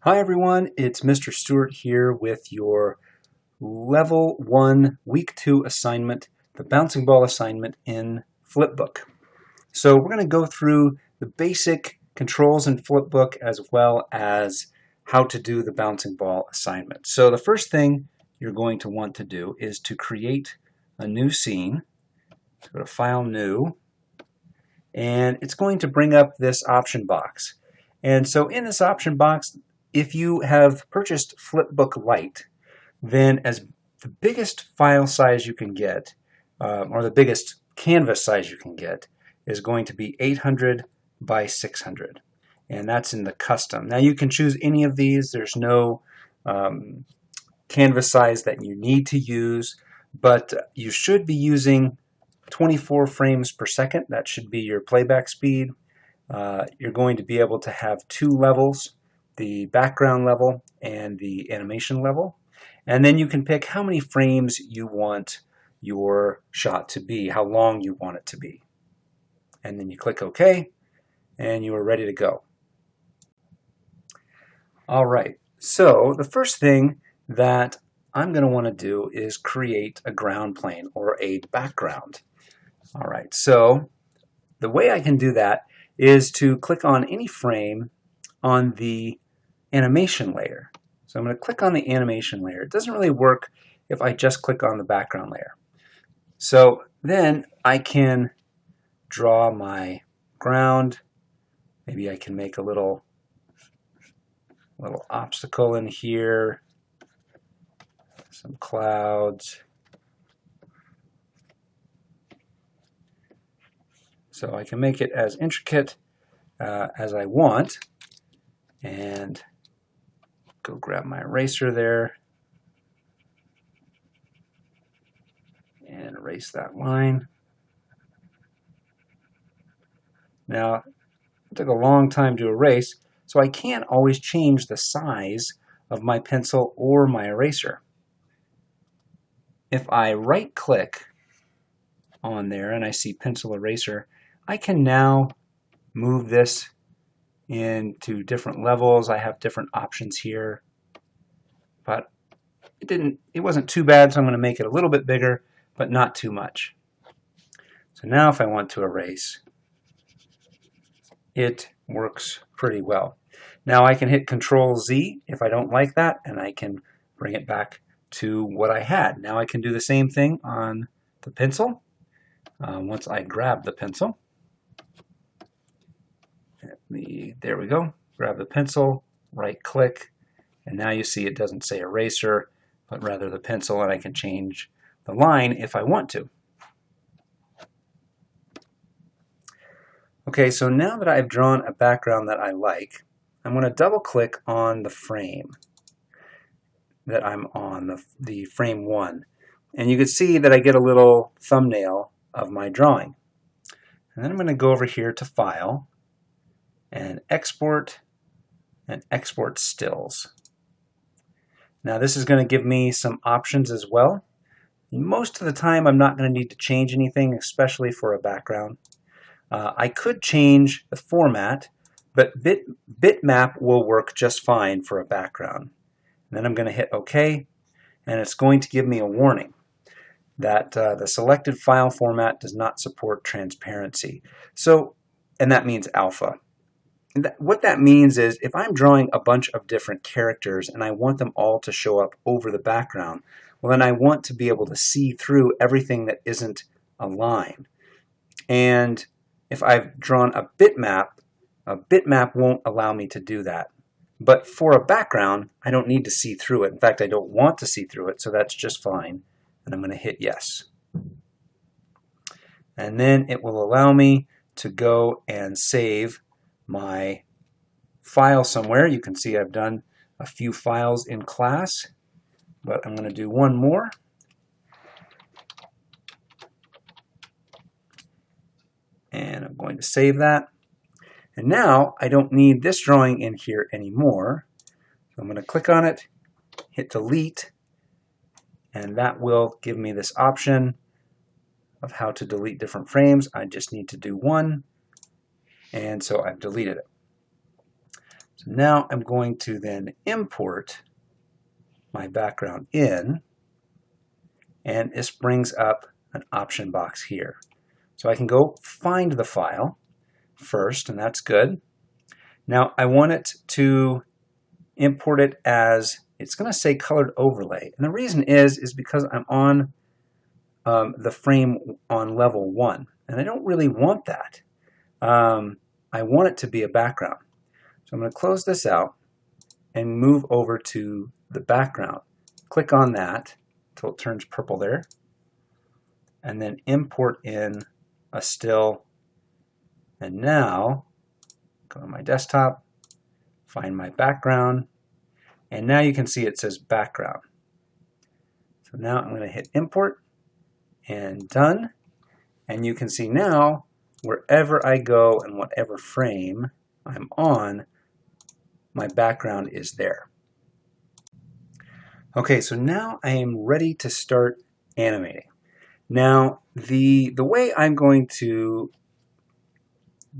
Hi everyone, it's Mr. Stewart here with your Level 1 Week 2 assignment, the bouncing ball assignment in Flipbook. So we're going to go through the basic controls in Flipbook as well as how to do the bouncing ball assignment. So the first thing you're going to want to do is to create a new scene. So go to File, New, and it's going to bring up this option box. And so in this option box, if you have purchased Flipbook Lite, then as the biggest file size you can get, or the biggest canvas size you can get, is going to be 800 by 600. And that's in the custom. Now you can choose any of these. There's no canvas size that you need to use, but you should be using 24 frames per second. That should be your playback speed. You're going to be able to have two levels, the background level and the animation level. And then you can pick how many frames you want your shot to be, how long you want it to be. And then you click OK, and you are ready to go. All right, so the first thing that I'm going to want to do is create a ground plane or a background. All right, so the way I can do that is to click on any frame on the animation layer. So I'm going to click on the animation layer. It doesn't really work if I just click on the background layer. So then I can draw my ground. Maybe I can make a little obstacle in here, some clouds. So I can make it as intricate as I want, and go grab my eraser there and erase that line. Now, it took a long time to erase, so I can't always change the size of my pencil or my eraser. If I right-click on there and I see pencil eraser, I can now move this into different levels. I have different options here, but it wasn't too bad, so I'm going to make it a little bit bigger, but not too much. So now if I want to erase, it works pretty well. Now I can hit Control-Z if I don't like that, and I can bring it back to what I had. Now I can do the same thing on the pencil. Once I grab the pencil, there we go, grab the pencil, right click, and now you see it doesn't say eraser, but rather the pencil, and I can change the line if I want to. Okay, so now that I've drawn a background that I like, I'm going to double click on the frame that I'm on, the frame 1. And you can see that I get a little thumbnail of my drawing. And then I'm going to go over here to File, and export stills. Now this is going to give me some options as well. Most of the time I'm not going to need to change anything, especially for a background. I could change the format, but bitmap will work just fine for a background. And then I'm going to hit OK, and it's going to give me a warning that the selected file format does not support transparency. So, and that means alpha. What that means is if I'm drawing a bunch of different characters and I want them all to show up over the background, well then I want to be able to see through everything that isn't a line. And if I've drawn a bitmap won't allow me to do that. But for a background, I don't need to see through it. In fact, I don't want to see through it, so that's just fine. And I'm going to hit yes. And then it will allow me to go and save my file somewhere. You can see I've done a few files in class, but I'm going to do one more. And I'm going to save that. And now I don't need this drawing in here anymore. So I'm going to click on it, hit delete, and that will give me this option of how to delete different frames. I just need to do one, and so I've deleted it. So So now I'm going to then import my background in, and this brings up an option box here. So I can go find the file first, and that's good. Now I want it to import it as, it's going to say colored overlay, and the reason is because I'm on the frame on level 1, and I don't really want that. I want it to be a background. So I'm going to close this out and move over to the background. Click on that until it turns purple there, and then import in a still. And now go to my desktop, find my background, and now you can see it says background. So now I'm going to hit import and done, and you can see now wherever I go and whatever frame I'm on, my background is there. Okay, so now I am ready to start animating. Now the way I'm going to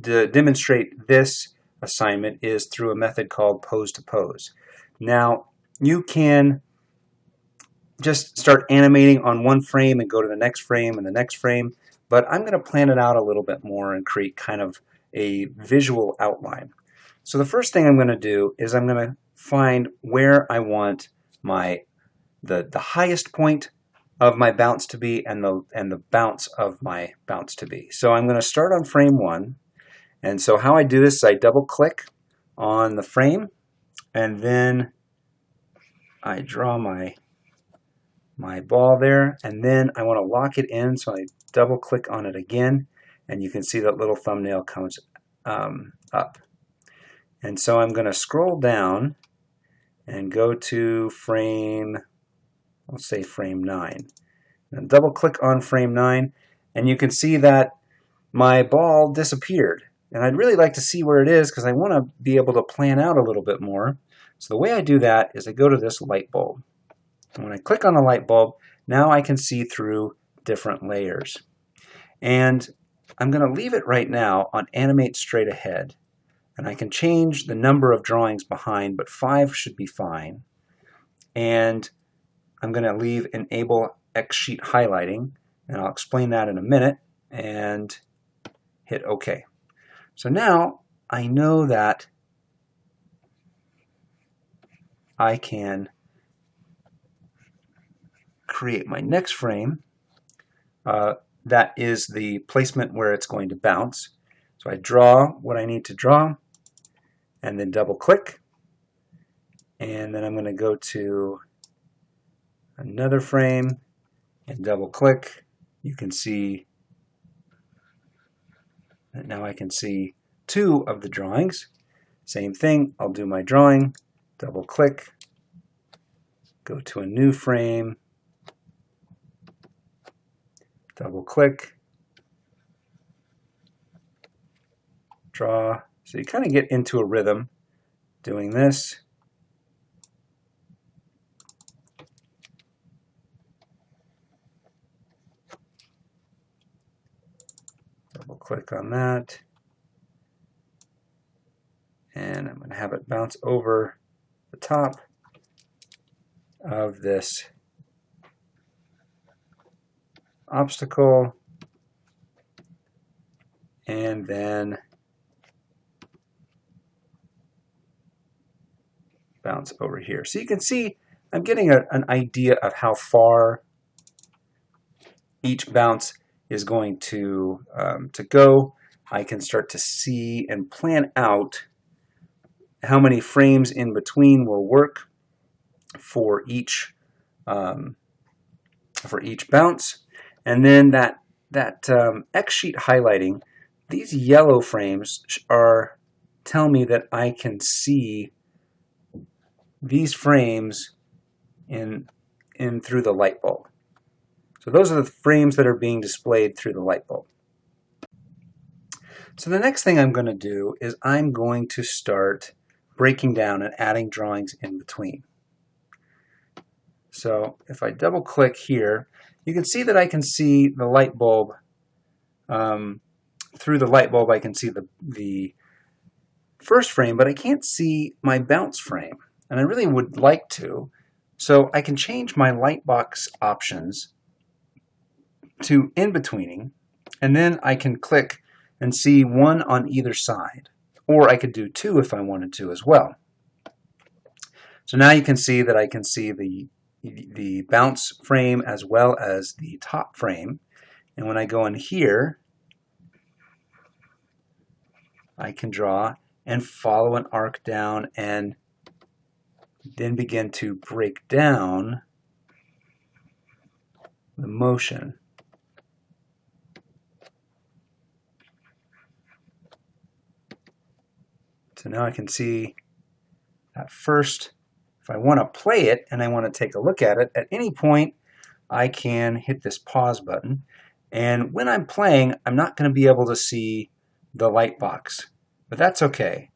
demonstrate this assignment is through a method called pose to pose. Now you can just start animating on one frame and go to the next frame and the next frame, but I'm going to plan it out a little bit more and create kind of a visual outline. So the first thing I'm going to do is I'm going to find where I want the highest point of my bounce to be and the bounce of my bounce to be. So I'm going to start on frame 1, and so how I do this is I double click on the frame, and then I draw my ball there, and then I want to lock it in, so I double click on it again, and you can see that little thumbnail comes up. And so I'm going to scroll down and go to frame, let's say frame 9. And double click on frame 9, and you can see that my ball disappeared. And I'd really like to see where it is because I want to be able to plan out a little bit more. So the way I do that is I go to this light bulb. And when I click on the light bulb, now I can see through different layers. And I'm going to leave it right now on animate straight ahead. And I can change the number of drawings behind, but 5 should be fine. And I'm going to leave enable X sheet highlighting, and I'll explain that in a minute, and hit OK. So now I know that I can create my next frame. That is the placement where it's going to bounce. So I draw what I need to draw, and then double click, and then I'm going to go to another frame and double click. You can see that now I can see 2 of the drawings. Same thing, I'll do my drawing, double click, go to a new frame, double click, draw. So you kind of get into a rhythm doing this. Double click on that. And I'm going to have it bounce over the top of this obstacle, and then bounce over here. So you can see I'm getting an idea of how far each bounce is going to go. I can start to see and plan out how many frames in between will work for each bounce. And then that X sheet highlighting, these yellow frames tell me that I can see these frames in through the light bulb. So those are the frames that are being displayed through the light bulb. So the next thing I'm going to do is I'm going to start breaking down and adding drawings in between. So if I double click here, you can see that I can see the light bulb. Through the light bulb I can see the first frame, but I can't see my bounce frame, and I really would like to. So I can change my lightbox options to in-betweening, and then I can click and see one on either side. Or I could do two if I wanted to as well. So now you can see that I can see the bounce frame as well as the top frame. And when I go in here, I can draw and follow an arc down and then begin to break down the motion. So now I can see that first. If I want to play it and I want to take a look at it, at any point I can hit this pause button. And when I'm playing, I'm not going to be able to see the light box, but that's okay.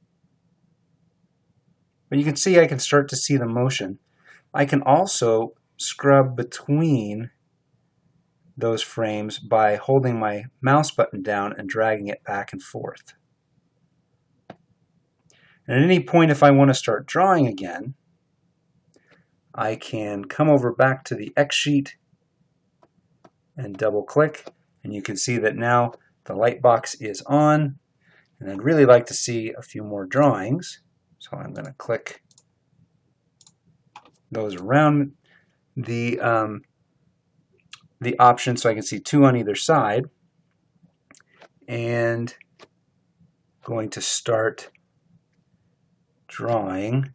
But you can see I can start to see the motion. I can also scrub between those frames by holding my mouse button down and dragging it back and forth. And at any point, if I want to start drawing again, I can come over back to the X sheet and double click, and you can see that now the light box is on. And I'd really like to see a few more drawings, so I'm going to click those around the option so I can see two on either side, and going to start drawing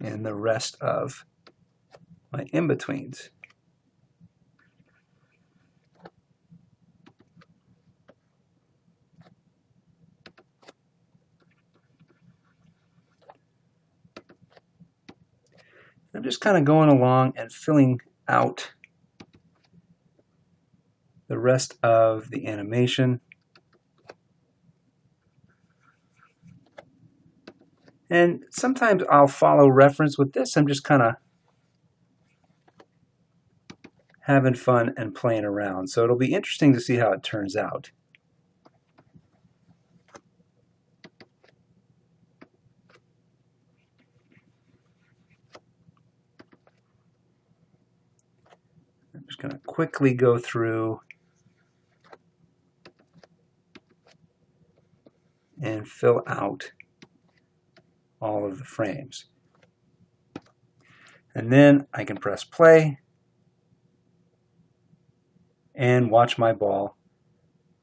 in the rest of my in-betweens. I'm just kind of going along and filling out the rest of the animation. And sometimes I'll follow reference. With this, I'm just kind of having fun and playing around. So it'll be interesting to see how it turns out. I'm just going to quickly go through and fill out all of the frames. And then I can press play and watch my ball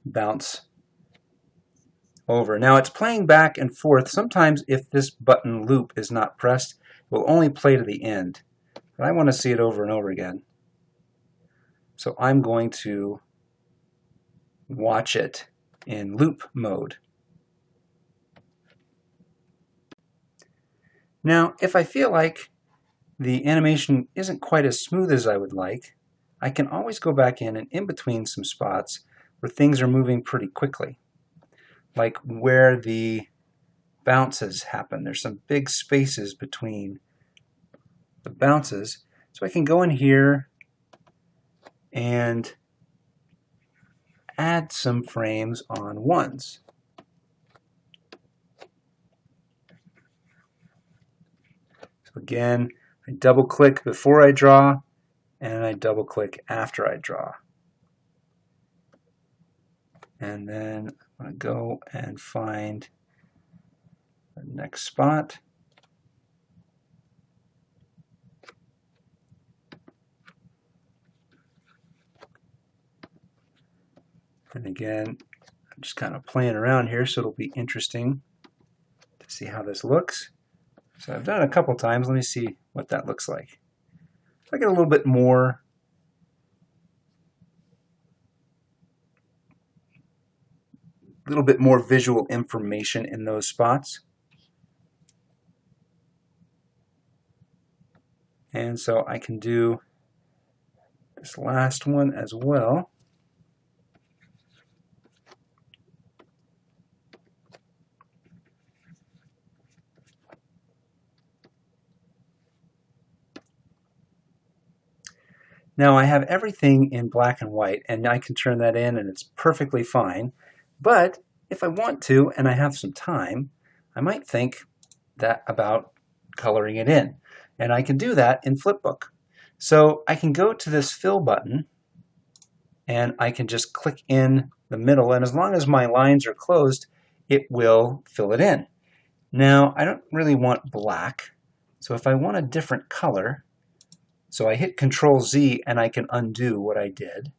bounce over. Now it's playing back and forth. Sometimes if this button loop is not pressed, it will only play to the end. But I want to see it over and over again. So I'm going to watch it in loop mode. Now, if I feel like the animation isn't quite as smooth as I would like, I can always go back in between some spots where things are moving pretty quickly, like where the bounces happen. There's some big spaces between the bounces, so I can go in here and add some frames on ones. Again, I double click before I draw, and I double click after I draw. And then I'm going to go and find the next spot. And again, I'm just kind of playing around here, so it'll be interesting to see how this looks. So I've done it a couple times. Let me see what that looks like. I get a little bit more visual information in those spots. And so I can do this last one as well. Now I have everything in black and white, and I can turn that in and it's perfectly fine. But if I want to and I have some time, I might think about coloring it in. And I can do that in Flipbook. So I can go to this fill button and I can just click in the middle, and as long as my lines are closed, it will fill it in. Now, I don't really want black, so if I want a different color, so I hit Control Z and I can undo what I did.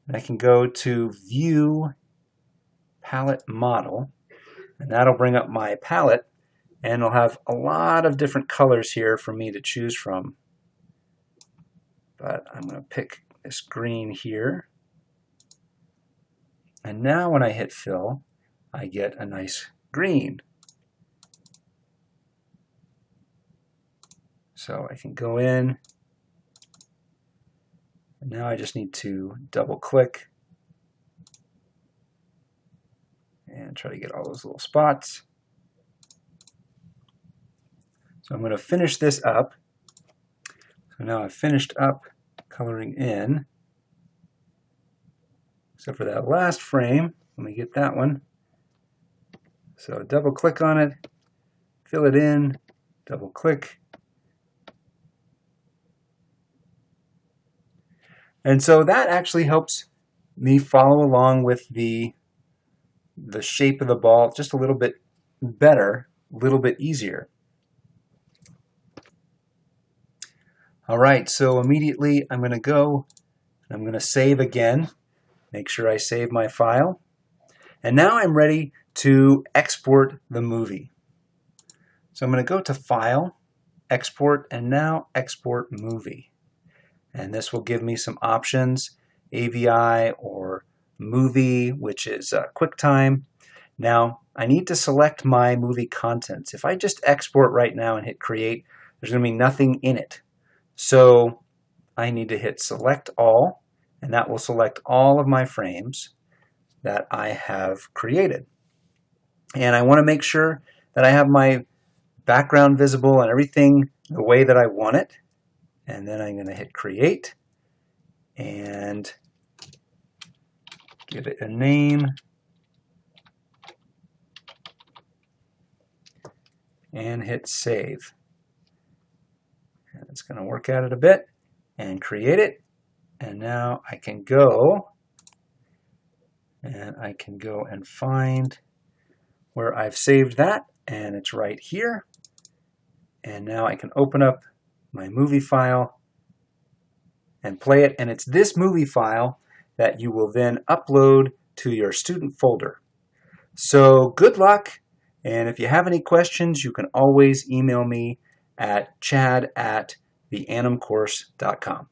And I can go to View, Palette Model, and that'll bring up my palette, and it'll have a lot of different colors here for me to choose from. But I'm going to pick this green here. And now when I hit fill, I get a nice green. So I can go in, and now I just need to double click and try to get all those little spots. So I'm going to finish this up. So now I've finished up coloring in. Except for that last frame, let me get that one. So double click on it, fill it in, double click. And so that actually helps me follow along with the shape of the ball just a little bit better, a little bit easier. All right, so immediately I'm going to go and I'm going to save again. Make sure I save my file. And now I'm ready to export the movie. So I'm going to go to File, Export, and now Export Movie. And this will give me some options, AVI or Movie, which is QuickTime. Now, I need to select my movie contents. If I just export right now and hit Create, there's going to be nothing in it. So I need to hit Select All, and that will select all of my frames that I have created. And I want to make sure that I have my background visible and everything the way that I want it. And then I'm going to hit Create and give it a name. And hit Save. And it's going to work at it a bit and create it. And now I can go and find where I've saved that, and it's right here. And now I can open up my movie file and play it, and it's this movie file that you will then upload to your student folder. So good luck, and if you have any questions, you can always email me at chad@theanimcourse.com.